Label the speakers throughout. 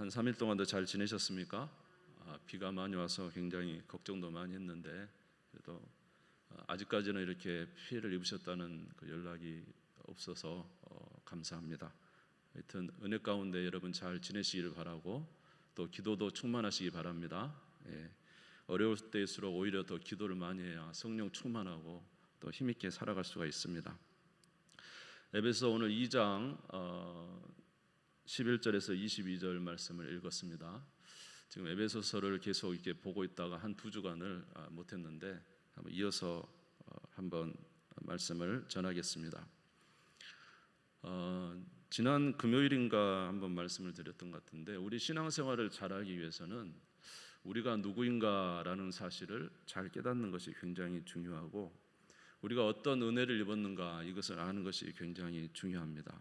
Speaker 1: 한 3일 동안도 잘 지내셨습니까? 비가 많이 와서 굉장히 걱정도 많이 했는데 그래도 아직까지는 이렇게 피해를 입으셨다는 그 연락이 없어서 감사합니다. 하여튼 은혜 가운데 여러분 잘 지내시기를 바라고 또 기도도 충만하시기 바랍니다. 예, 어려울 때일수록 오히려 더 기도를 많이 해야 성령 충만하고 또 힘있게 살아갈 수가 있습니다. 에베소 오늘 2장 11절에서 22절 말씀을 읽었습니다. 지금 에베소서를 계속 이렇게 보고 있다가 한 두 주간을 못했는데 한번 이어서 한번 말씀을 전하겠습니다. 지난 금요일인가 한번 말씀을 드렸던 것 같은데 우리 신앙생활을 잘하기 위해서는 우리가 누구인가라는 사실을 잘 깨닫는 것이 굉장히 중요하고 우리가 어떤 은혜를 입었는가 이것을 아는 것이 굉장히 중요합니다.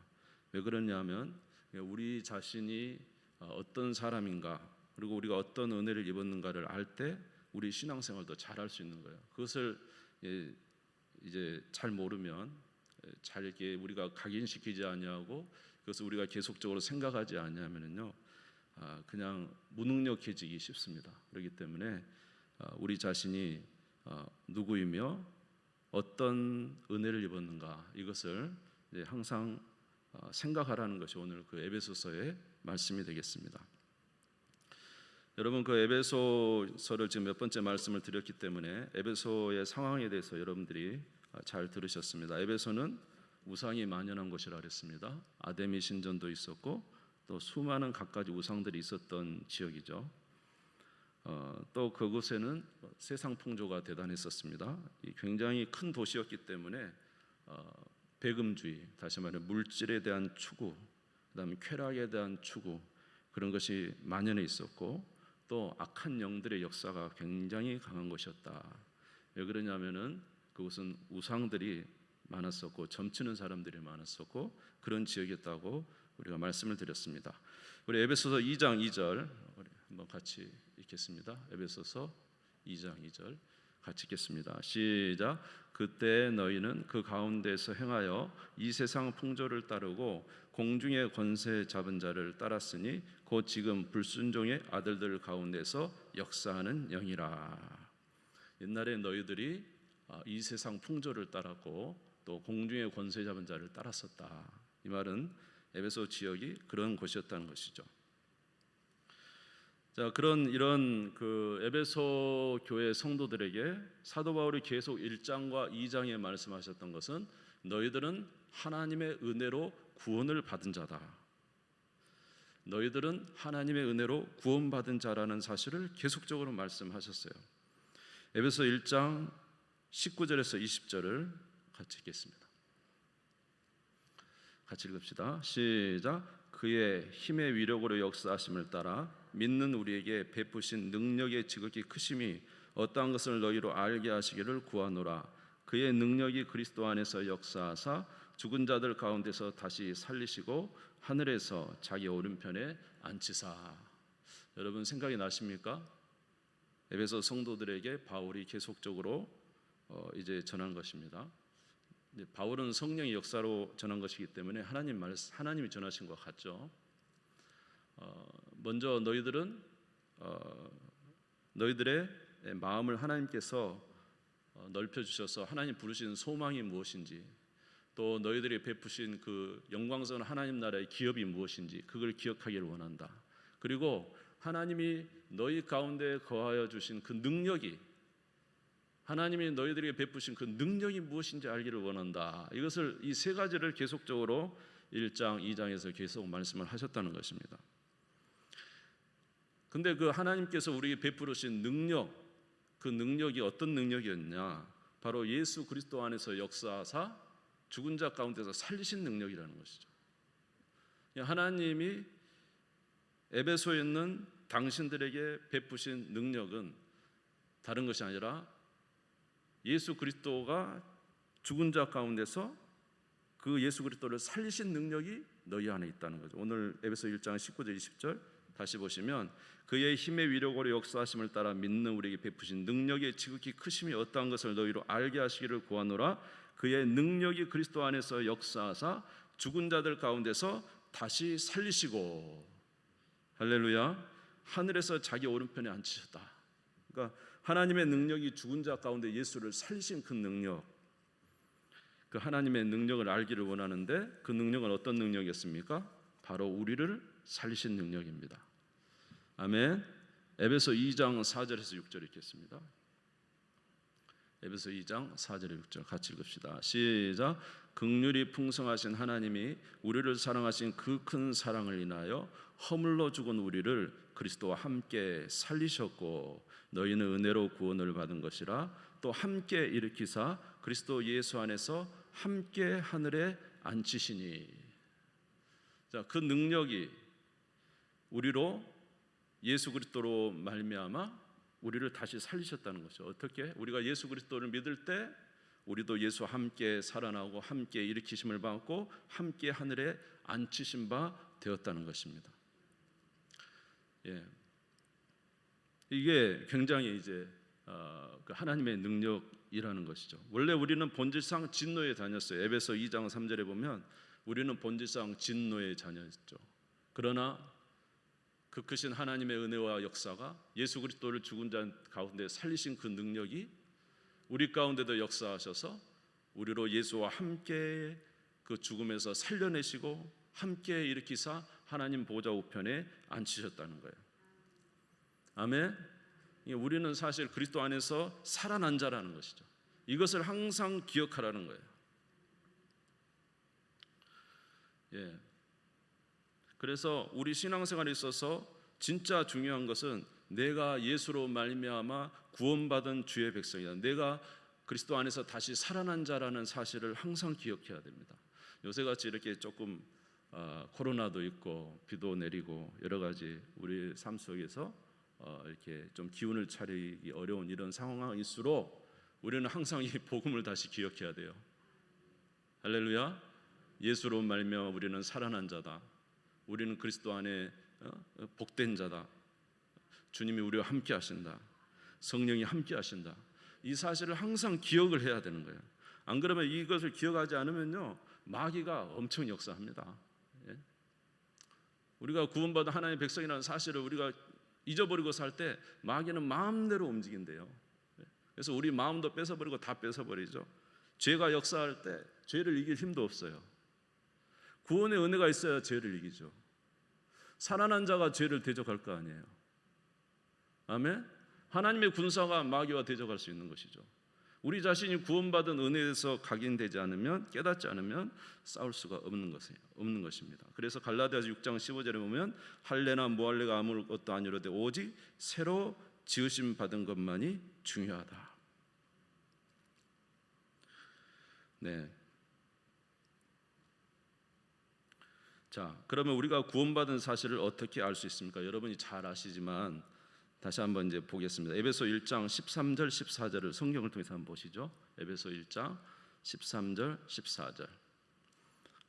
Speaker 1: 왜 그러냐면 우리 자신이 어떤 사람인가 그리고 우리가 어떤 은혜를 입었는가를 알 때 우리 신앙생활도 잘할 수 있는 거예요. 그것을 이제 잘 모르면 잘 이렇게 우리가 각인시키지 아니하고 그것을 우리가 계속적으로 생각하지 아니하면은요 그냥 무능력해지기 쉽습니다. 그렇기 때문에 우리 자신이 누구이며 어떤 은혜를 입었는가 이것을 항상 생각하라는 것이 오늘 그 에베소서의 말씀이 되겠습니다. 여러분 그 에베소서를 지금 몇 번째 말씀을 드렸기 때문에 에베소의 상황에 대해서 여러분들이 잘 들으셨습니다. 에베소는 우상이 만연한 곳이라 그랬습니다. 아데미 신전도 있었고 또 수많은 갖가지 우상들이 있었던 지역이죠. 또 그곳에는 세상 풍조가 대단했었습니다. 굉장히 큰 도시였기 때문에 배금주의, 다시 말해 물질에 대한 추구, 그다음에 쾌락에 대한 추구 그런 것이 만연해 있었고 또 악한 영들의 역사가 굉장히 강한 것이었다. 왜 그러냐면은 그곳은 우상들이 많았었고 점치는 사람들이 많았었고 그런 지역이었다고 우리가 말씀을 드렸습니다. 우리 에베소서 2장 2절 한번 같이 읽겠습니다. 에베소서 2장 2절 같이 읽겠습니다. 시작. 그때 너희는 그 가운데서 행하여 이 세상 풍조를 따르고 공중의 권세 잡은 자를 따랐으니 곧 지금 불순종의 아들들 가운데서 역사하는 영이라. 옛날에 너희들이 이 세상 풍조를 따랐고 또 공중의 권세 잡은 자를 따랐었다. 이 말은 에베소 지역이 그런 곳이었다는 것이죠. 자, 이런 그 에베소 교회 성도들에게 사도 바울이 계속 1장과 2장에 말씀하셨던 것은 너희들은 하나님의 은혜로 구원을 받은 자다. 너희들은 하나님의 은혜로 구원받은 자라는 사실을 계속적으로 말씀하셨어요. 에베소 1장 19절에서 20절을 같이 읽겠습니다. 같이 읽읍시다. 시작. 그의 힘의 위력으로 역사하심을 따라 믿는 우리에게 베푸신 능력의 지극히 크심이 어떠한 것을 너희로 알게 하시기를 구하노라. 그의 능력이 그리스도 안에서 역사하사 죽은 자들 가운데서 다시 살리시고 하늘에서 자기 오른편에 앉히사. 여러분 생각이 나십니까? 에베소 성도들에게 바울이 계속적으로 이제 전한 것입니다. 바울은 성령의 역사로 전한 것이기 때문에 하나님이 전하신 것 같죠. 먼저 너희들의 마음을 하나님께서 넓혀주셔서 하나님 부르신 소망이 무엇인지 또 너희들이 베푸신 그 영광스러운 하나님 나라의 기업이 무엇인지 그걸 기억하기를 원한다. 그리고 하나님이 너희 가운데 거하여 주신 그 능력이 하나님이 너희들에게 베푸신 그 능력이 무엇인지 알기를 원한다. 이것을 이 세 가지를 계속적으로 1장, 2장에서 계속 말씀을 하셨다는 것입니다. 근데 그 하나님께서 우리에게 베푸신 능력, 그 능력이 어떤 능력이었냐? 바로 예수 그리스도 안에서 역사하사 죽은 자 가운데서 살리신 능력이라는 것이죠. 하나님이 에베소에 있는 당신들에게 베푸신 능력은 다른 것이 아니라 예수 그리스도가 죽은 자 가운데서 그 예수 그리스도를 살리신 능력이 너희 안에 있다는 거죠. 오늘 에베소 1장 19절 20절 다시 보시면 그의 힘의 위력으로 역사하심을 따라 믿는 우리에게 베푸신 능력의 지극히 크심이 어떠한 것을 너희로 알게 하시기를 구하노라. 그의 능력이 그리스도 안에서 역사하사 죽은 자들 가운데서 다시 살리시고 할렐루야. 하늘에서 자기 오른편에 앉히셨다. 그러니까 하나님의 능력이 죽은 자 가운데 예수를 살리신 그 능력, 그 하나님의 능력을 알기를 원하는데 그 능력은 어떤 능력이었습니까? 바로 우리를 살리신 능력입니다. 아멘. 에베소 2장 4절에서 6절 읽겠습니다. 에베소 2장 4절에 6절 같이 읽읍시다. 시작. 긍휼이 풍성하신 하나님이 우리를 사랑하신 그 큰 사랑을 인하여 허물로 죽은 우리를 그리스도와 함께 살리셨고 너희는 은혜로 구원을 받은 것이라 또 함께 일으키사 그리스도 예수 안에서 함께 하늘에 앉히시니. 자, 그 능력이 우리로 예수 그리스도로 말미암아 우리를 다시 살리셨다는 것이죠. 어떻게? 우리가 예수 그리스도를 믿을 때 우리도 예수와 함께 살아나고 함께 일으키심을 받고 함께 하늘에 앉히신 바 되었다는 것입니다. 예, 이게 굉장히 이제 그 하나님의 능력이라는 것이죠. 원래 우리는 본질상 진노의 자녀였어요. 에베소 2장 3절에 보면 우리는 본질상 진노의 자녀였죠. 그러나 그 크신 하나님의 은혜와 역사가 예수 그리스도를 죽은 자 가운데 살리신 그 능력이 우리 가운데도 역사하셔서 우리로 예수와 함께 그 죽음에서 살려내시고 함께 일으키사 하나님 보좌 우편에 앉히셨다는 거예요. 아멘. 우리는 사실 그리스도 안에서 살아난 자라는 것이죠. 이것을 항상 기억하라는 거예요. 예. 그래서 우리 신앙생활에 있어서 진짜 중요한 것은 내가 예수로 말미암아 구원받은 주의 백성이다. 내가 그리스도 안에서 다시 살아난 자라는 사실을 항상 기억해야 됩니다. 요새같이 이렇게 조금 코로나도 있고 비도 내리고 여러 가지 우리 삶 속에서 이렇게 좀 기운을 차리기 어려운 이런 상황일수록 우리는 항상 이 복음을 다시 기억해야 돼요. 할렐루야. 예수로 말미암아 우리는 살아난 자다. 우리는 그리스도 안에 복된 자다. 주님이 우리와 함께 하신다. 성령이 함께 하신다. 이 사실을 항상 기억을 해야 되는 거예요. 안 그러면 이것을 기억하지 않으면요 마귀가 엄청 역사합니다. 예? 우리가 구원받은 하나님의 백성이라는 사실을 우리가 잊어버리고 살 때 마귀는 마음대로 움직인대요. 그래서 우리 마음도 뺏어버리고 다 뺏어버리죠. 죄가 역사할 때 죄를 이길 힘도 없어요. 구원의 은혜가 있어야 죄를 이기죠. 살아난 자가 죄를 대적할 거 아니에요. 아멘. 하나님의 군사가 마귀와 대적할 수 있는 것이죠. 우리 자신이 구원받은 은혜에서 각인되지 않으면 깨닫지 않으면 싸울 수가 없는 것입니다. 그래서 갈라디아서 6장 15절에 보면 할례나 무할례가 아무것도 아니로되 오직 새로 지으심 받은 것만이 중요하다. 네. 자, 그러면 우리가 구원받은 사실을 어떻게 알 수 있습니까? 여러분이 잘 아시지만 다시 한번 이제 보겠습니다. 에베소 1장 13절 14절을 성경을 통해서 한번 보시죠. 에베소 1장 13절 14절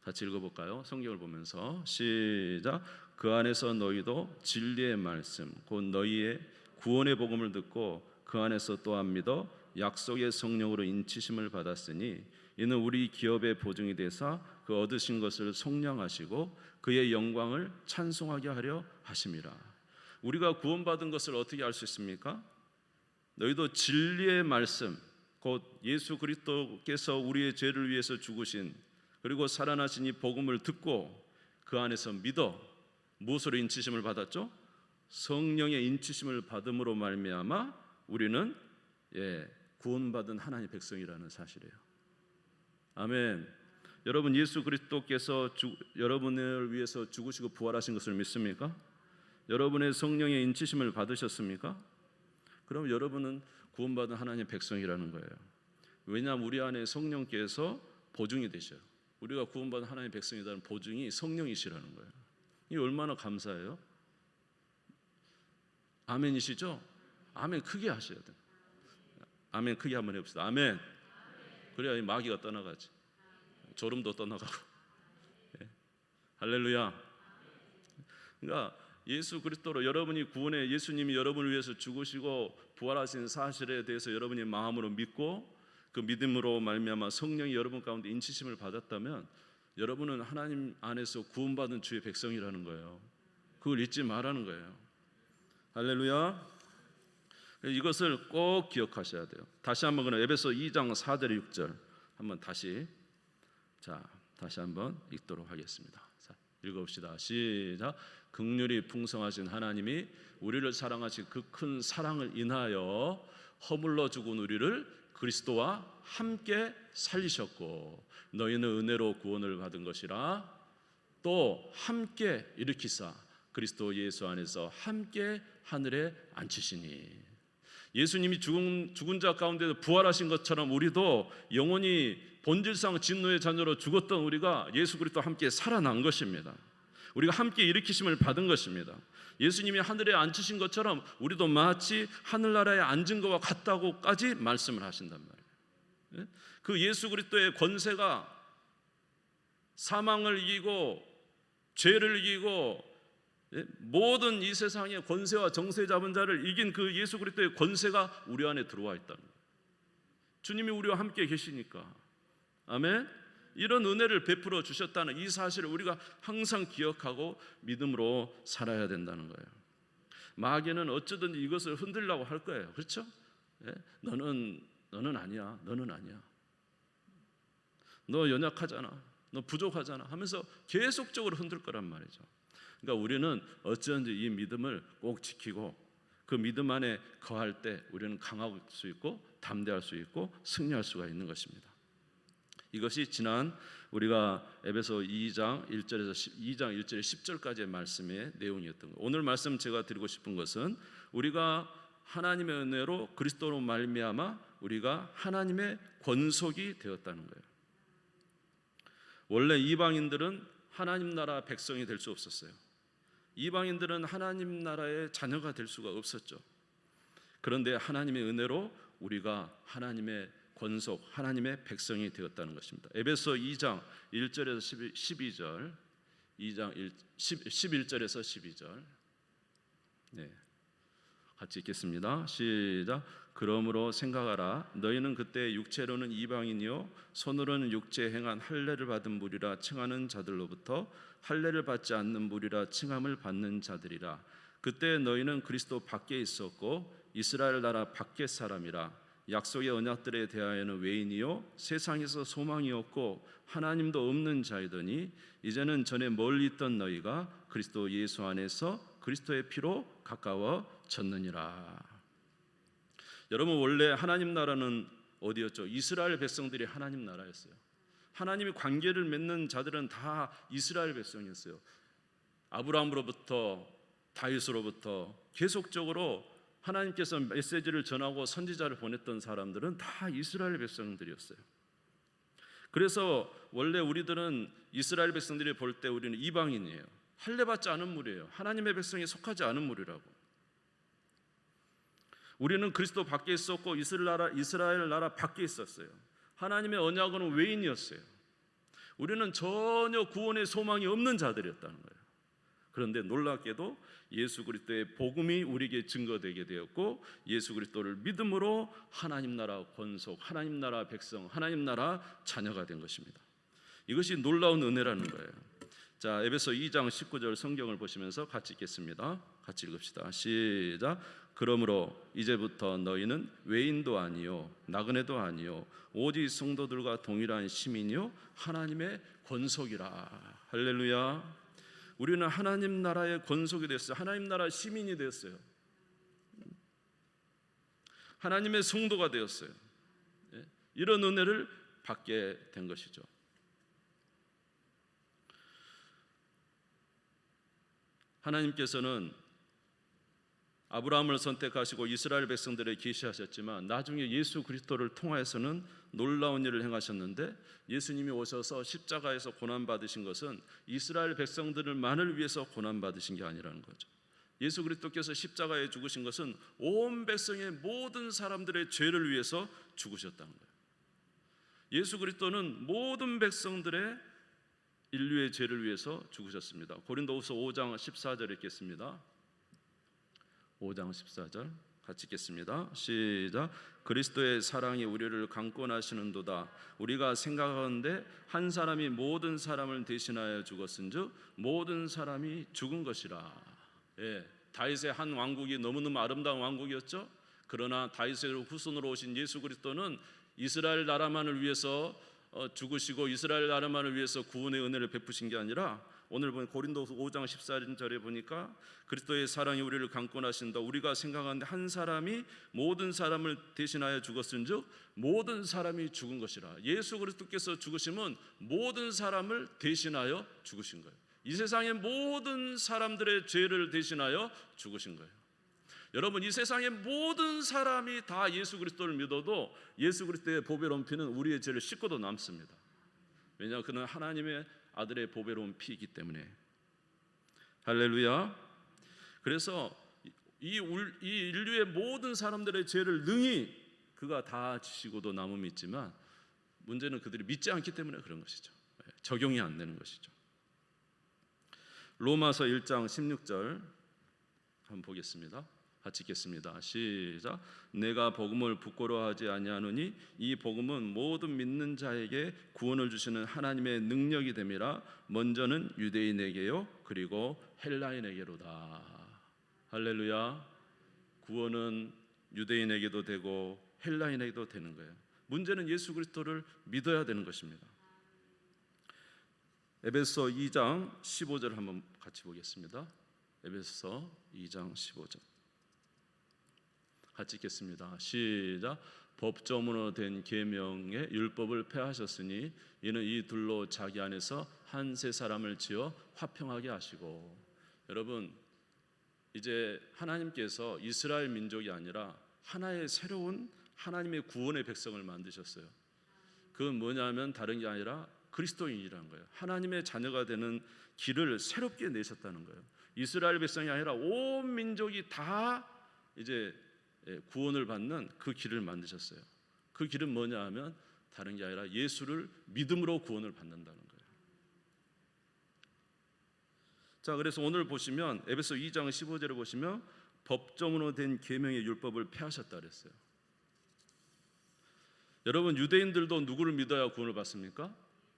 Speaker 1: 같이 읽어볼까요? 성경을 보면서 시작. 그 안에서 너희도 진리의 말씀 곧 너희의 구원의 복음을 듣고 그 안에서 또한 믿어 약속의 성령으로 인치심을 받았으니 이는 우리 기업의 보증이 되사 그 얻으신 것을 속량하시고 그의 영광을 찬송하게 하려 하심이라. 우리가 구원받은 것을 어떻게 알 수 있습니까? 너희도 진리의 말씀 곧 예수 그리스도께서 우리의 죄를 위해서 죽으신 그리고 살아나신 이 복음을 듣고 그 안에서 믿어 무엇으로 인치심을 받았죠? 성령의 인치심을 받음으로 말미암아 우리는 구원받은 하나님의 백성이라는 사실이에요. 아멘. 여러분 예수 그리스도께서 여러분을 위해서 죽으시고 부활하신 것을 믿습니까? 여러분의 성령의 인치심을 받으셨습니까? 그럼 여러분은 구원받은 하나님의 백성이라는 거예요. 왜냐하면 우리 안에 성령께서 보증이 되셔요. 우리가 구원받은 하나님의 백성이라는 보증이 성령이시라는 거예요. 이 얼마나 감사해요? 아멘이시죠? 아멘 크게 하셔야 돼요. 아멘 크게 한번 해봅시다. 아멘. 그래야 이 마귀가 떠나가지. 졸음도 떠나가고. 할렐루야. 그러니까 예수 그리스도로 여러분이 구원해 예수님이 여러분을 위해서 죽으시고 부활하신 사실에 대해서 여러분이 마음으로 믿고 그 믿음으로 말미암아 성령이 여러분 가운데 인치심을 받았다면 여러분은 하나님 안에서 구원받은 주의 백성이라는 거예요. 그걸 잊지 말라는 거예요. 할렐루야. 이것을 꼭 기억하셔야 돼요. 다시 한번 그럼 에베소 2장 4절 6절 한번 다시 한번 읽도록 하겠습니다. 자, 읽어봅시다. 시작. 긍휼이 풍성하신 하나님이 우리를 사랑하신 그 큰 사랑을 인하여 허물러 죽은 우리를 그리스도와 함께 살리셨고 너희는 은혜로 구원을 받은 것이라 또 함께 일으키사 그리스도 예수 안에서 함께 하늘에 앉히시니. 예수님이 죽은 자 가운데서 부활하신 것처럼 우리도 영원히 본질상 진노의 자녀로 죽었던 우리가 예수 그리스도와 함께 살아난 것입니다. 우리가 함께 일으키심을 받은 것입니다. 예수님이 하늘에 앉으신 것처럼 우리도 마치 하늘나라에 앉은 것과 같다고까지 말씀을 하신단 말이에요. 그 예수 그리스도의 권세가 사망을 이기고 죄를 이기고 모든 이 세상의 권세와 정세 잡은 자를 이긴 그 예수 그리스도의 권세가 우리 안에 들어와 있다는 거예요. 주님이 우리와 함께 계시니까. 아멘. 이런 은혜를 베풀어 주셨다는 이 사실을 우리가 항상 기억하고 믿음으로 살아야 된다는 거예요. 마귀는 어쩌든지 이것을 흔들려고 할 거예요. 그렇죠? 너는 아니야. 너는 아니야. 너 연약하잖아. 너 부족하잖아 하면서 계속적으로 흔들 거란 말이죠. 그러니까 우리는 어쩌든지 이 믿음을 꼭 지키고 그 믿음 안에 거할 때 우리는 강할 수 있고 담대할 수 있고 승리할 수가 있는 것입니다. 이것이 지난 우리가 에베소 2장 1절에서 2장 1절에 10절까지의 말씀의 내용이었던 거예요. 오늘 말씀 제가 드리고 싶은 것은 우리가 하나님의 은혜로 그리스도로 말미암아 우리가 하나님의 권속이 되었다는 거예요. 원래 이방인들은 하나님 나라 백성이 될 수 없었어요. 이방인들은 하나님 나라의 자녀가 될 수가 없었죠. 그런데 하나님의 은혜로 우리가 하나님의 권속, 하나님의 백성이 되었다는 것입니다. 에베소 2장 1절에서 12절, 2장 11절에서 12절. 네, 같이 읽겠습니다. 시작. 그러므로 생각하라. 너희는 그때 육체로는 이방인이요 손으로는 육체에 행한 할례를 받은 무리라 칭하는 자들로부터 할례를 받지 않는 무리라 칭함을 받는 자들이라. 그때 너희는 그리스도 밖에 있었고 이스라엘 나라 밖의 사람이라. 약속의 언약들에 대하여는 외인이요 세상에서 소망이 없고 하나님도 없는 자이더니 이제는 전에 멀리 있던 너희가 그리스도 예수 안에서 그리스도의 피로 가까워졌느니라. 여러분, 원래 하나님 나라는 어디였죠? 이스라엘 백성들이 하나님 나라였어요. 하나님이 관계를 맺는 자들은 다 이스라엘 백성이었어요. 아브라함으로부터 다윗으로부터 계속적으로 하나님께서 메시지를 전하고 선지자를 보냈던 사람들은 다 이스라엘 백성들이었어요. 그래서 원래 우리들은 이스라엘 백성들이 볼 때 우리는 이방인이에요. 할례받지 않은 무리예요. 하나님의 백성에 속하지 않은 무리라고. 우리는 그리스도 밖에 있었고 이스라엘 나라 밖에 있었어요. 하나님의 언약은 외인이었어요. 우리는 전혀 구원의 소망이 없는 자들이었다는 거예요. 그런데 놀랍게도 예수 그리스도의 복음이 우리에게 증거되게 되었고 예수 그리스도를 믿음으로 하나님 나라 권속, 하나님 나라 백성, 하나님 나라 자녀가 된 것입니다. 이것이 놀라운 은혜라는 거예요. 자, 에베소 2장 19절 성경을 보시면서 같이 읽겠습니다. 같이 읽읍시다. 시작. 그러므로 이제부터 너희는 외인도 아니요 나그네도 아니요 오직 성도들과 동일한 시민이요 하나님의 권속이라. 할렐루야. 우리는 하나님 나라의 권속이 됐어요. 하나님 나라 시민이 되었어요. 하나님의 성도가 되었어요. 이런 은혜를 받게 된 것이죠. 하나님께서는 아브라함을 선택하시고 이스라엘 백성들에 계시하셨지만 나중에 예수 그리스도를 통하여서는 놀라운 일을 행하셨는데 예수님이 오셔서 십자가에서 고난받으신 것은 이스라엘 백성들만을 위해서 고난받으신 게 아니라는 거죠. 예수 그리스도께서 십자가에 죽으신 것은 온 백성의 모든 사람들의 죄를 위해서 죽으셨다는 거예요. 예수 그리스도는 모든 백성들의 인류의 죄를 위해서 죽으셨습니다. 고린도후서 5장 14절 읽겠습니다. 5장 14절 같이 읽겠습니다. 시작. 그리스도의 사랑이 우리를 강권하시는도다. 우리가 생각하건대 한 사람이 모든 사람을 대신하여 죽었은즉 모든 사람이 죽은 것이라. 다윗의 한 왕국이 너무너무 아름다운 왕국이었죠. 그러나 다윗의 후손으로 오신 예수 그리스도는 이스라엘 나라만을 위해서 죽으시고 이스라엘 나라만을 위해서 구원의 은혜를 베푸신 게 아니라 오늘 보면 고린도서 5장 14절에 보니까 그리스도의 사랑이 우리를 강권하신다. 우리가 생각하는데 한 사람이 모든 사람을 대신하여 죽었은즉 모든 사람이 죽은 것이라. 예수 그리스도께서 죽으심은 모든 사람을 대신하여 죽으신 거예요. 이 세상의 모든 사람들의 죄를 대신하여 죽으신 거예요. 여러분, 이 세상의 모든 사람이 다 예수 그리스도를 믿어도 예수 그리스도의 보배로운 피는 우리의 죄를 씻고도 남습니다. 왜냐하면 그는 하나님의 아들의 보배로운 피이기 때문에. 할렐루야. 그래서 이 인류의 모든 사람들의 죄를 능히 그가 다 지시고도 남음이 있지만 문제는 그들이 믿지 않기 때문에 그런 것이죠. 적용이 안 되는 것이죠. 로마서 1장 16절 한번 보겠습니다. 같이 읽겠습니다. 시작. 내가 복음을 부끄러워하지 아니하노니 이 복음은 모든 믿는 자에게 구원을 주시는 하나님의 능력이 됨이라. 먼저는 유대인에게요 그리고 헬라인에게로다. 할렐루야. 구원은 유대인에게도 되고 헬라인에게도 되는 거예요. 문제는 예수 그리스도를 믿어야 되는 것입니다. 에베소 2장 15절 한번 같이 보겠습니다. 에베소 2장 15절 같이 읽겠습니다. 시작. 법조문으로 된 계명의 율법을 폐하셨으니 이는 이 둘로 자기 안에서 한 세 사람을 지어 화평하게 하시고. 여러분, 이제 하나님께서 이스라엘 민족이 아니라 하나의 새로운 하나님의 구원의 백성을 만드셨어요. 그건 뭐냐면 다른 게 아니라 그리스도인이라는 거예요. 하나님의 자녀가 되는 길을 새롭게 내셨다는 거예요. 이스라엘 백성이 아니라 온 민족이 다 이제 구원을 받는 그 길을 만드셨어요. 그 길은 뭐냐 하면 다른 게 아니라 예수를 믿음으로 구원을 받는다는 거예요. 자, 그래서 오늘 보시면 에베소 2장 15절을 보시면 법정으로 된 계명의 율법을 폐하셨다 그랬어요. 여러분, 유대인들도 누구를 믿어야 구원을 받습니까?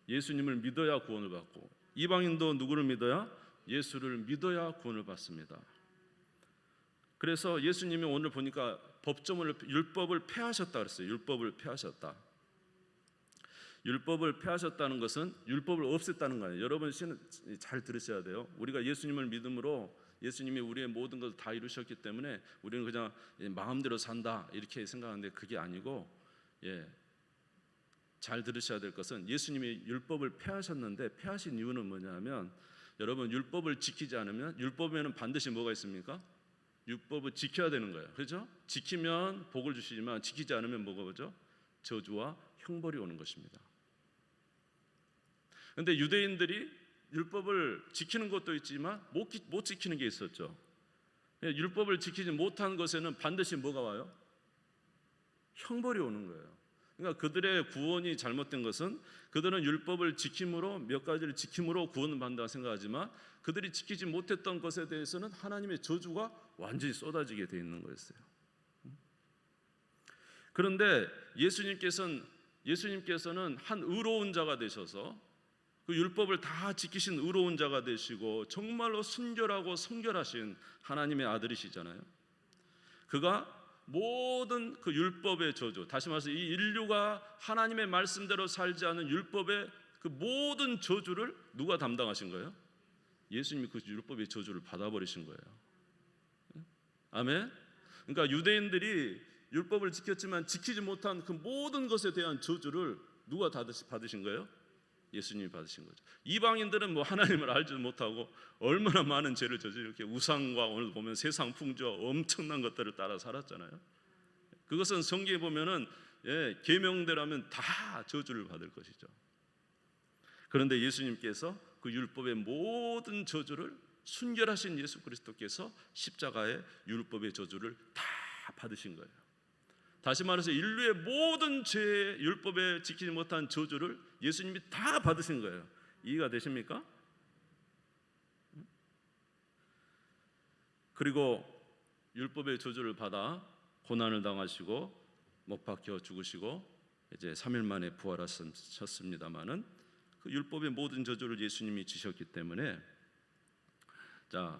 Speaker 1: 예수님을 믿어야 구원을 받고, 이방인도 누구를 믿어야? 예수를 믿어야 구원을 받습니다. 그래서 예수님이 오늘 보니까 율법을 폐하셨다 그랬어요. 율법을 폐하셨다. 율법을 폐하셨다는 것은 율법을 없앴다는 거예요. 여러분 잘 들으셔야 돼요. 우리가 예수님을 믿음으로 예수님이 우리의 모든 것을 다 이루셨기 때문에 우리는 그냥 마음대로 산다 이렇게 생각하는데 그게 아니고, 잘 들으셔야 될 것은 예수님이 율법을 폐하셨는데 폐하신 이유는 뭐냐면, 여러분 율법을 지키지 않으면, 율법에는 반드시 뭐가 있습니까? 율법을 지켜야 되는 거예요. 그렇죠? 지키면 복을 주시지만 지키지 않으면 뭐가 오죠? 저주와 형벌이 오는 것입니다. 그런데 유대인들이 율법을 지키는 것도 있지만 못 지키는 게 있었죠. 율법을 지키지 못한 것에는 반드시 뭐가 와요? 형벌이 오는 거예요. 그러니까 그들의 구원이 잘못된 것은 그들은 율법을 지킴으로, 몇 가지를 지킴으로 구원을 받는다고 생각하지만 그들이 지키지 못했던 것에 대해서는 하나님의 저주가 완전히 쏟아지게 되어 있는 거였어요. 그런데 예수님께서는 한 의로운 자가 되셔서 그 율법을 다 지키신 의로운 자가 되시고 정말로 순결하고 성결하신 하나님의 아들이시잖아요. 그가 모든 그 율법의 저주, 다시 말해서 이 인류가 하나님의 말씀대로 살지 않은 율법의 그 모든 저주를 누가 담당하신 거예요? 예수님이 그 율법의 저주를 받아버리신 거예요. 아멘. 그러니까 유대인들이 율법을 지켰지만 지키지 못한 그 모든 것에 대한 저주를 누가 다 받으신 거예요? 예수님이 받으신 거죠. 이방인들은 뭐 하나님을 알지도 못하고 얼마나 많은 죄를 저지르고 이렇게 우상과 오늘 보면 세상 풍조와 엄청난 것들을 따라 살았잖아요. 그것은 성경에 보면은 계명대로라면 다 저주를 받을 것이죠. 그런데 예수님께서 그 율법의 모든 저주를 순결하신 예수 그리스도께서 십자가의 율법의 저주를 다 받으신 거예요. 다시 말해서 인류의 모든 죄, 율법에 지키지 못한 저주를 예수님이 다 받으신 거예요. 이해가 되십니까? 그리고 율법의 저주를 받아 고난을 당하시고 못 박혀 죽으시고 이제 3일 만에 부활하셨습니다마는 그 율법의 모든 저주를 예수님이 지셨기 때문에, 자,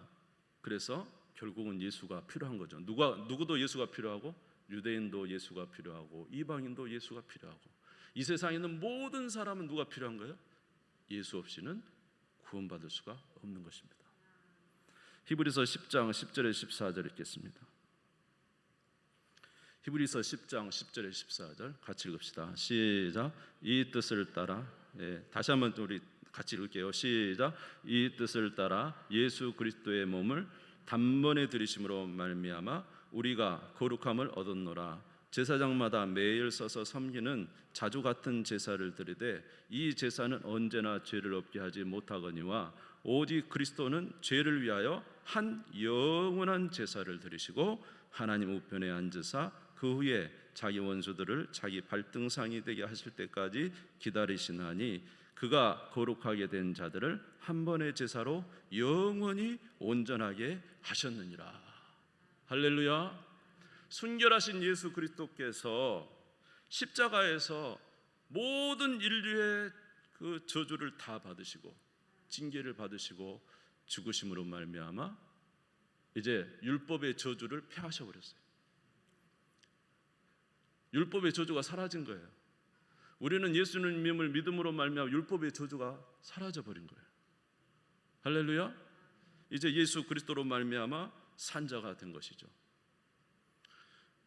Speaker 1: 그래서 결국은 예수가 필요한 거죠. 누구도 예수가 필요하고, 유대인도 예수가 필요하고, 이방인도 예수가 필요하고, 이 세상에 있는 모든 사람은 누가 필요한 거예요? 예수 없이는 구원받을 수가 없는 것입니다. 히브리서 10장 10절에 14절 읽겠습니다. 히브리서 10장 10절에 14절 같이 읽읍시다. 시작. 이 뜻을 따라, 다시 한번 우리 같이 읽을게요. 시작. 이 뜻을 따라 예수 그리스도의 몸을 단번에 들이심으로 말미암아 우리가 거룩함을 얻었노라. 제사장마다 매일 서서 섬기는 자주 같은 제사를 드리되 이 제사는 언제나 죄를 없게 하지 못하거니와 오직 그리스도는 죄를 위하여 한 영원한 제사를 드리시고 하나님 우편에 앉으사 그 후에 자기 원수들을 자기 발등상이 되게 하실 때까지 기다리시나니 그가 거룩하게 된 자들을 한 번의 제사로 영원히 온전하게 하셨느니라. 할렐루야. 순결하신 예수 그리스도께서 십자가에서 모든 인류의 그 저주를 다 받으시고 징계를 받으시고 죽으심으로 말미암아 이제 율법의 저주를 폐하셔 버렸어요. 율법의 저주가 사라진 거예요. 우리는 예수님을 믿음으로 말미암아 율법의 저주가 사라져 버린 거예요. 할렐루야. 이제 예수 그리스도로 말미암아 산자가 된 것이죠.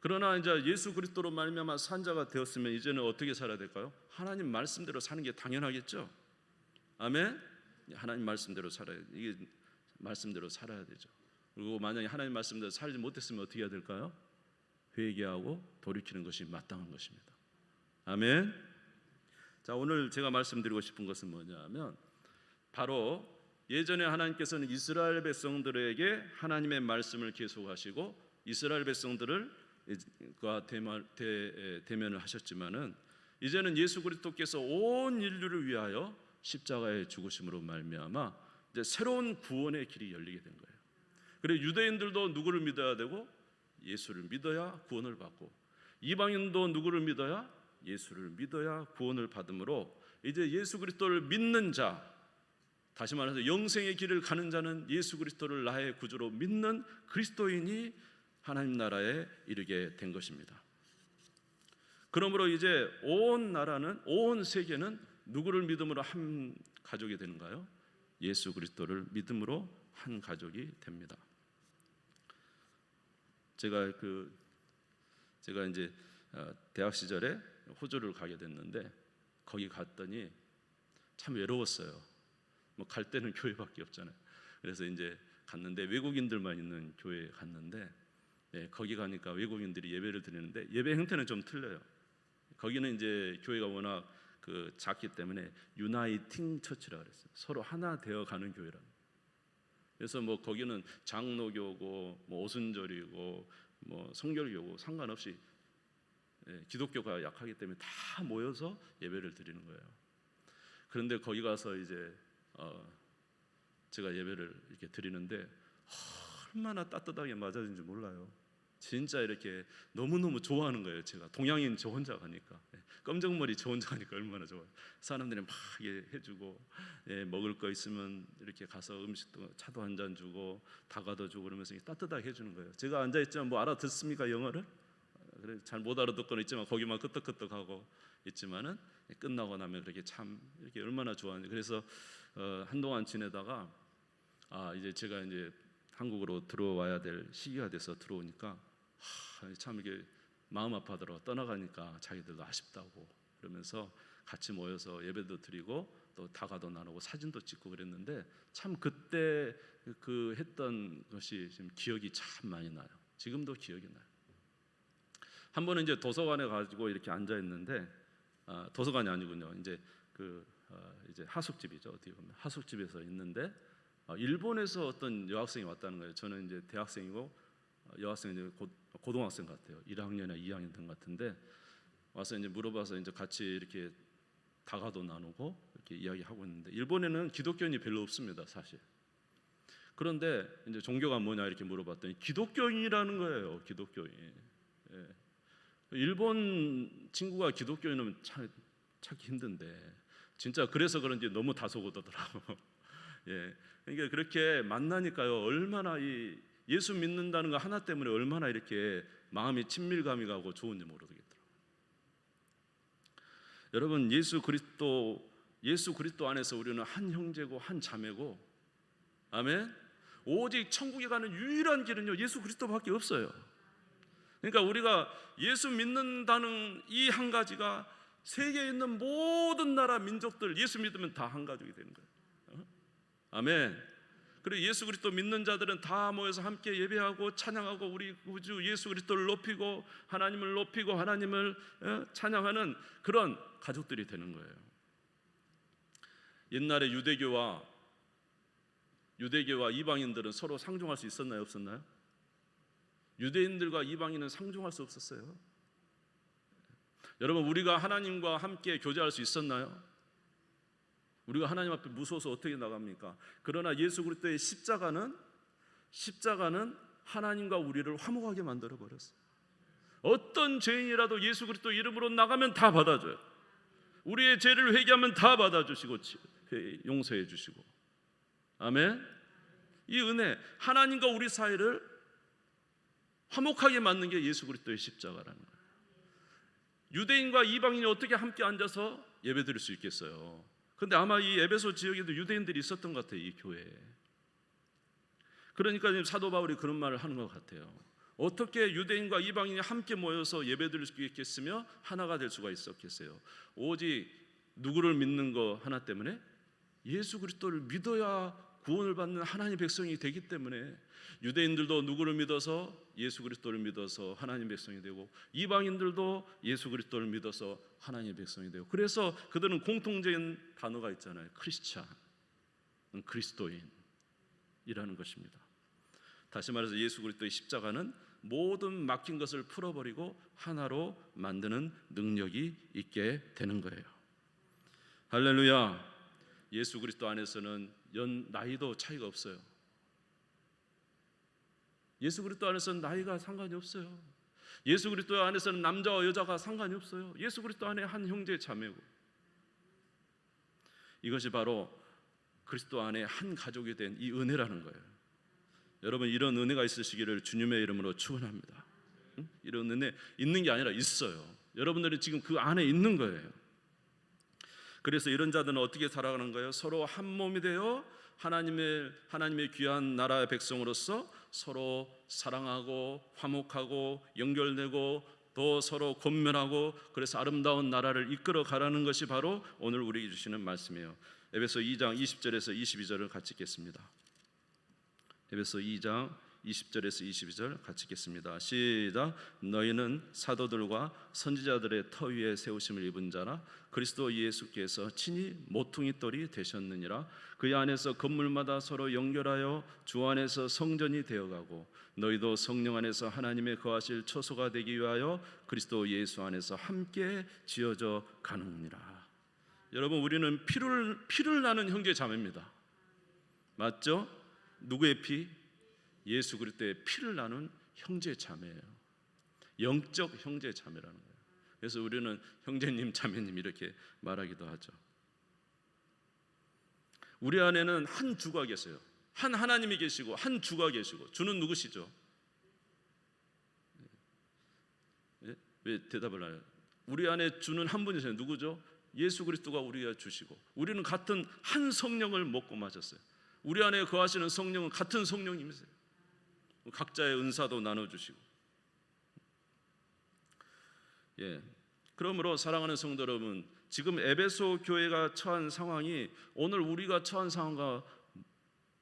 Speaker 1: 그러나 이제 예수 그리스도로 말미암아 산자가 되었으면 이제는 어떻게 살아야 될까요? 하나님 말씀대로 사는 게 당연하겠죠. 아멘. 하나님 말씀대로 살아야, 이게 말씀대로 살아야 되죠. 그리고 만약에 하나님 말씀대로 살지 못했으면 어떻게 해야 될까요? 회개하고 돌이키는 것이 마땅한 것입니다. 아멘. 자, 오늘 제가 말씀드리고 싶은 것은 뭐냐면 바로 예전에 하나님께서는 이스라엘 백성들에게 하나님의 말씀을 계속하시고 이스라엘 백성들을 대면을 하셨지만은 이제는 예수 그리스도께서 온 인류를 위하여 십자가의 죽으심으로 말미암아 이제 새로운 구원의 길이 열리게 된 거예요. 그리고 유대인들도 누구를 믿어야 되고 예수를 믿어야 구원을 받고 이방인도 누구를 믿어야 예수를 믿어야 구원을 받으므로 이제 예수 그리스도를 믿는 자, 다시 말해서 영생의 길을 가는 자는 예수 그리스도를 나의 구주로 믿는 그리스도인이 하나님 나라에 이르게 된 것입니다. 그러므로 이제 온 나라는, 온 세계는 누구를 믿음으로 한 가족이 되는가요? 예수 그리스도를 믿음으로 한 가족이 됩니다. 제가 이제 대학 시절에 호주를 가게 됐는데 거기 갔더니 참 외로웠어요. 뭐 갈 때는 교회밖에 없잖아요. 그래서 이제 갔는데 외국인들만 있는 교회에 갔는데 거기 가니까 외국인들이 예배를 드리는데 예배 형태는 좀 틀려요. 거기는 이제 교회가 워낙 작기 때문에 유나이팅 처치라 그랬어요. 서로 하나 되어 가는 교회라. 그래서 뭐 거기는 장로교고 뭐 오순절이고 뭐 성결교고 상관없이 기독교가 약하기 때문에 다 모여서 예배를 드리는 거예요. 그런데 거기 가서 이제 제가 예배를 이렇게 드리는데 얼마나 따뜻하게 맞아진지 몰라요. 진짜 이렇게 너무너무 좋아하는 거예요. 제가 동양인 저 혼자 가니까, 검정머리 저 혼자 가니까 얼마나 좋아요. 사람들이 막 해주고 먹을 거 있으면 이렇게 가서 음식도 차도 한 잔 주고 다가도 주고 그러면서 따뜻하게 해주는 거예요. 제가 앉아있지만 뭐 알아듣습니까 영어를? 그래 잘 못 알아듣고는 있지만 거기만 끄떡끄떡하고 있지만은 끝나고 나면 그렇게 참 이렇게 얼마나 좋아하는지. 그래서 한동안 지내다가 이제 제가 이제 한국으로 들어와야 될 시기가 돼서 들어오니까 참 이게 마음 아파더라고. 떠나가니까 자기들도 아쉽다고 그러면서 같이 모여서 예배도 드리고 또 다가도 나누고 사진도 찍고 그랬는데 참 그때 했던 것이 지금 기억이 참 많이 나요. 지금도 기억이 나요. 한 번은 이제 도서관에 가지고 이렇게 앉아 있는데 도서관이 아니군요. 이제 이제 하숙집이죠. 어떻게 보면 하숙집에서 있는데 일본에서 어떤 여학생이 왔다는 거예요. 저는 이제 대학생이고 여학생이 이제 고등학생 같아요. 1학년이나 2학년 된 것 같은데 와서 이제 물어봐서 이제 같이 이렇게 다가도 나누고 이렇게 이야기하고 있는데 일본에는 기독교인이 별로 없습니다, 사실. 그런데 이제 종교가 뭐냐 이렇게 물어봤더니 기독교인이라는 거예요. 기독교인. 일본 친구가 기독교인은 찾기 힘든데 진짜 그래서 그런지 너무 다소곳하더라고. 예, 그러니까 그렇게 만나니까요, 얼마나 이 예수 믿는다는 거 하나 때문에 얼마나 이렇게 마음이 친밀감이 가고 좋은지 모르겠더라고요. 여러분, 예수 그리스도 안에서 우리는 한 형제고 한 자매고, 아멘. 오직 천국에 가는 유일한 길은요, 예수 그리스도밖에 없어요. 그러니까 우리가 예수 믿는다는 이 한 가지가 세계에 있는 모든 나라 민족들 예수 믿으면 다 한 가족이 되는 거예요. 아멘. 그리고 예수 그리스도 믿는 자들은 다 모여서 함께 예배하고 찬양하고 우리 구주 예수 그리스도를 높이고 하나님을 높이고 하나님을 찬양하는 그런 가족들이 되는 거예요. 옛날에 유대교와 이방인들은 서로 상종할 수 있었나요, 없었나요? 유대인들과 이방인은 상종할 수 없었어요. 여러분, 우리가 하나님과 함께 교제할 수 있었나요? 우리가 하나님 앞에 무서워서 어떻게 나갑니까? 그러나 예수 그리스도의 십자가는 하나님과 우리를 화목하게 만들어 버렸어요. 어떤 죄인이라도 예수 그리스도 이름으로 나가면 다 받아줘요. 우리의 죄를 회개하면 다 받아주시고 용서해 주시고, 아멘. 이 은혜, 하나님과 우리 사이를 화목하게 만든 게 예수 그리스도의 십자가라는 거예요. 유대인과 이방인이 어떻게 함께 앉아서 예배드릴 수 있겠어요? 근데 아마 이 에베소 지역에도 유대인들이 있었던 것 같아요, 이 교회에. 그러니까 지금 사도 바울이 그런 말을 하는 것 같아요. 어떻게 유대인과 이방인이 함께 모여서 예배드릴 수 있겠으며 하나가 될 수가 있었겠어요? 오직 누구를 믿는 거 하나 때문에, 예수 그리스도를 믿어야 구원을 받는 하나님의 백성이 되기 때문에, 유대인들도 누구를 믿어서 예수 그리스도를 믿어서 하나님의 백성이 되고, 이방인들도 예수 그리스도를 믿어서 하나님의 백성이 되고, 그래서 그들은 공통적인 단어가 있잖아요. 크리스찬, 그리스도인이라는 것입니다. 다시 말해서 예수 그리스도의 십자가는 모든 막힌 것을 풀어버리고 하나로 만드는 능력이 있게 되는 거예요. 할렐루야. 예수 그리스도 안에서는 나이도 차이가 없어요. 예수 그리스도 안에서는 나이가 상관이 없어요. 예수 그리스도 안에서는 남자와 여자가 상관이 없어요. 예수 그리스도 안에 한 형제 자매고, 이것이 바로 그리스도 안에 한 가족이 된 이 은혜라는 거예요. 여러분, 이런 은혜가 있으시기를 주님의 이름으로 축원합니다. 이런 은혜 있는 게 아니라 있어요. 여러분들이 지금 그 안에 있는 거예요. 그래서 이런 자들은 어떻게 살아가는 거예요? 서로 한 몸이 되어 하나님의 귀한 나라의 백성으로서 서로 사랑하고 화목하고 연결되고 또 서로 권면하고, 그래서 아름다운 나라를 이끌어 가라는 것이 바로 오늘 우리에게 주시는 말씀이에요. 에베소 2장 20절에서 22절을 같이 읽겠습니다. 에베소 2장 20절에서 22절 같이 읽겠습니다. 시작. 너희는 사도들과 선지자들의 터 위에 세우심을 입은 자라 그리스도 예수께서 친히 모퉁이 돌이 되셨느니라. 그 안에서 건물마다 서로 연결하여 주 안에서 성전이 되어가고, 너희도 성령 안에서 하나님의 거하실 처소가 되기 위하여 그리스도 예수 안에서 함께 지어져 가느니라. 여러분, 우리는 피를 나는 형제 자매입니다. 맞죠? 누구의 피? 예수 그리스도의 피를 나눈 형제 자매예요. 영적 형제 자매라는 거예요. 그래서 우리는 형제님, 자매님 이렇게 말하기도 하죠. 우리 안에는 한 주가 계세요. 한 하나님이 계시고 한 주가 계시고, 주는 누구시죠? 왜 대답을 안 해요? 우리 안에 주는 한 분이세요. 누구죠? 예수 그리스도가 우리가 주시고, 우리는 같은 한 성령을 먹고 마셨어요. 우리 안에 거하시는 성령은 같은 성령님이세요. 각자의 은사도 나눠주시고. 그러므로 사랑하는 성도 여러분, 지금 에베소 교회가 처한 상황이 오늘 우리가 처한 상황과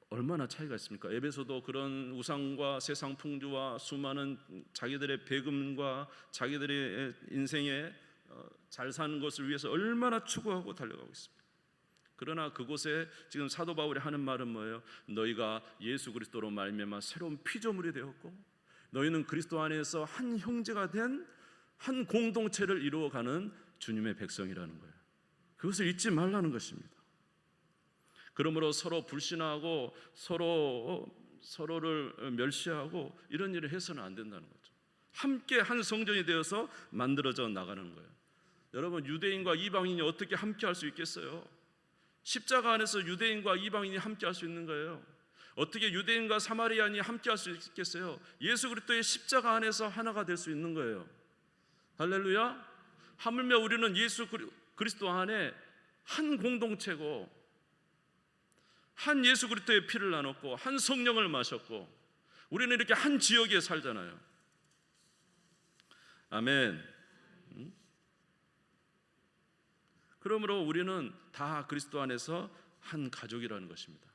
Speaker 1: 얼마나 차이가 있습니까? 에베소도 그런 우상과 세상 풍조와 수많은 자기들의 배금과 자기들의 인생에 잘 사는 것을 위해서 얼마나 추구하고 달려가고 있습니다. 그러나 그곳에 지금 사도 바울이 하는 말은 뭐예요? 너희가 예수 그리스도로 말미암아 새로운 피조물이 되었고, 너희는 그리스도 안에서 한 형제가 된 한 공동체를 이루어가는 주님의 백성이라는 거예요. 그것을 잊지 말라는 것입니다. 그러므로 서로 불신하고 서로를 멸시하고 이런 일을 해서는 안 된다는 거죠. 함께 한 성전이 되어서 만들어져 나가는 거예요. 여러분, 유대인과 이방인이 어떻게 함께 할 수 있겠어요? 십자가 안에서 유대인과 이방인이 함께 할 수 있는 거예요. 어떻게 유대인과 사마리아인이 함께 할 수 있겠어요? 예수 그리스도의 십자가 안에서 하나가 될 수 있는 거예요. 할렐루야. 하물며 우리는 예수 그리스도 안에 한 공동체고, 한 예수 그리스도의 피를 나눴고, 한 성령을 마셨고, 우리는 이렇게 한 지역에 살잖아요. 아멘. 그러므로 우리는 다 그리스도 안에서 한 가족이라는 것입니다.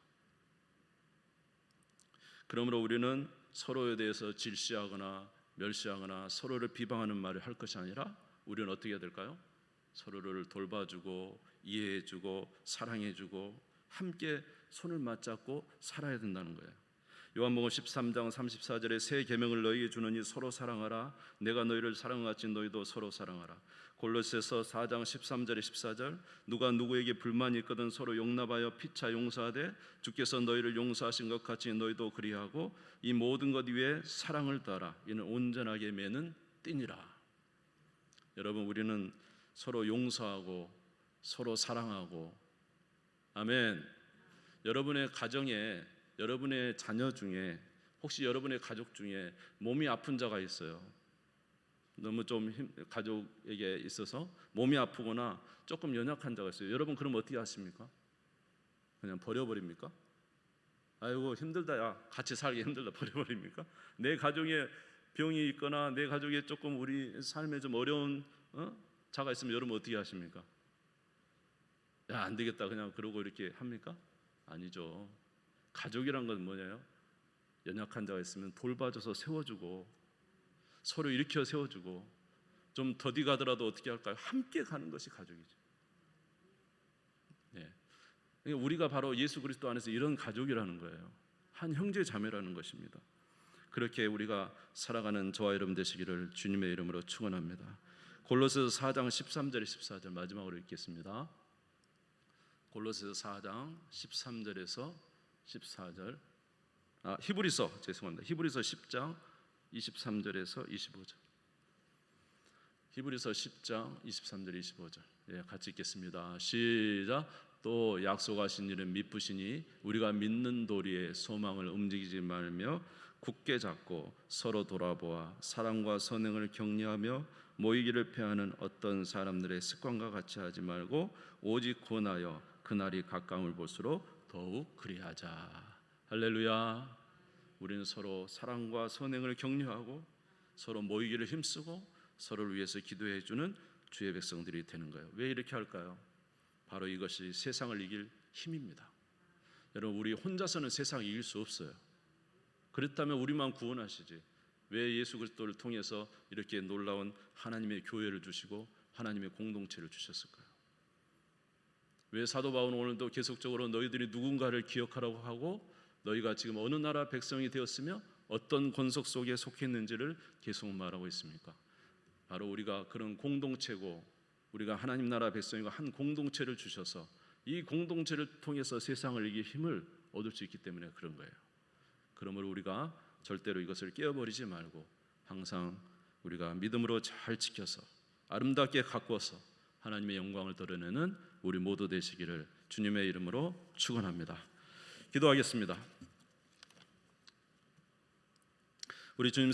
Speaker 1: 그러므로 우리는 서로에 대해서 질시하거나 멸시하거나 서로를 비방하는 말을 할 것이 아니라 우리는 어떻게 해야 될까요? 서로를 돌봐주고 이해해주고 사랑해주고 함께 손을 맞잡고 살아야 된다는 거예요. 요한복음 13장 34절에 새 계명을 너희에게 주노니 서로 사랑하라. 내가 너희를 사랑같이 너희도 서로 사랑하라. 골로새서 4장 13절에 14절 누가 누구에게 불만이 있거든 서로 용납하여 피차 용서하되 주께서 너희를 용서하신 것 같이 너희도 그리하고 이 모든 것 위에 사랑을 더하라. 이는 온전하게 매는 띠니라. 여러분, 우리는 서로 용서하고 서로 사랑하고, 아멘. 여러분의 가정에, 여러분의 자녀 중에, 혹시 여러분의 가족 중에 몸이 아픈 자가 있어요. 너무 좀 가족에게 있어서 몸이 아프거나 조금 연약한 자가 있어요. 여러분, 그럼 어떻게 하십니까? 그냥 버려버립니까? 아이고 힘들다, 야 같이 살기 힘들다, 버려버립니까? 내 가족에 병이 있거나 내 가족에 조금 우리 삶에 좀 어려운 자가 있으면 여러분 어떻게 하십니까? 야 안 되겠다 그냥 그러고 이렇게 합니까? 아니죠. 가족이란 건 뭐냐요? 연약한 자가 있으면 돌봐줘서 세워주고 서로 일으켜 세워주고, 좀 더디 가더라도 어떻게 할까요? 함께 가는 것이 가족이죠. 네. 우리가 바로 예수 그리스도 안에서 이런 가족이라는 거예요. 한 형제 자매라는 것입니다. 그렇게 우리가 살아가는 저와 여러분 되시기를 주님의 이름으로 축원합니다. 골로새서 4장 13절 14절 마지막으로 읽겠습니다. 골로새서 4장 13절에서 14절. 히브리서 10장 23절에서 25절. 히브리서 10장 23절 25절. 예, 같이 읽겠습니다. 시작. 또 약속하신 일은 미쁘시니 우리가 믿는 도리에 소망을 움직이지 말며 굳게 잡고 서로 돌아보아 사랑과 선행을 격려하며 모이기를 패하는 어떤 사람들의 습관과 같이 하지 말고 오직 권하여 그날이 가까움을 볼수록 더욱 그리하자. 할렐루야. 우리는 서로 사랑과 선행을 격려하고 서로 모이기를 힘쓰고 서로를 위해서 기도해 주는 주의 백성들이 되는 거예요. 왜 이렇게 할까요? 바로 이것이 세상을 이길 힘입니다. 여러분, 우리 혼자서는 세상을 이길 수 없어요. 그렇다면 우리만 구원하시지 왜 예수 그리스도를 통해서 이렇게 놀라운 하나님의 교회를 주시고 하나님의 공동체를 주셨을까요? 왜 사도 바울은 오늘도 계속적으로 너희들이 누군가를 기억하라고 하고 너희가 지금 어느 나라 백성이 되었으며 어떤 권속 속에 속했는지를 계속 말하고 있습니까? 바로 우리가 그런 공동체고 우리가 하나님 나라 백성이고 한 공동체를 주셔서 이 공동체를 통해서 세상을 이길 힘을 얻을 수 있기 때문에 그런 거예요. 그러므로 우리가 절대로 이것을 깨어버리지 말고 항상 우리가 믿음으로 잘 지켜서 아름답게 가꾸어서 하나님의 영광을 드러내는 우리 모두 되시기를 주님의 이름으로 축원합니다. 기도하겠습니다. 우리 주님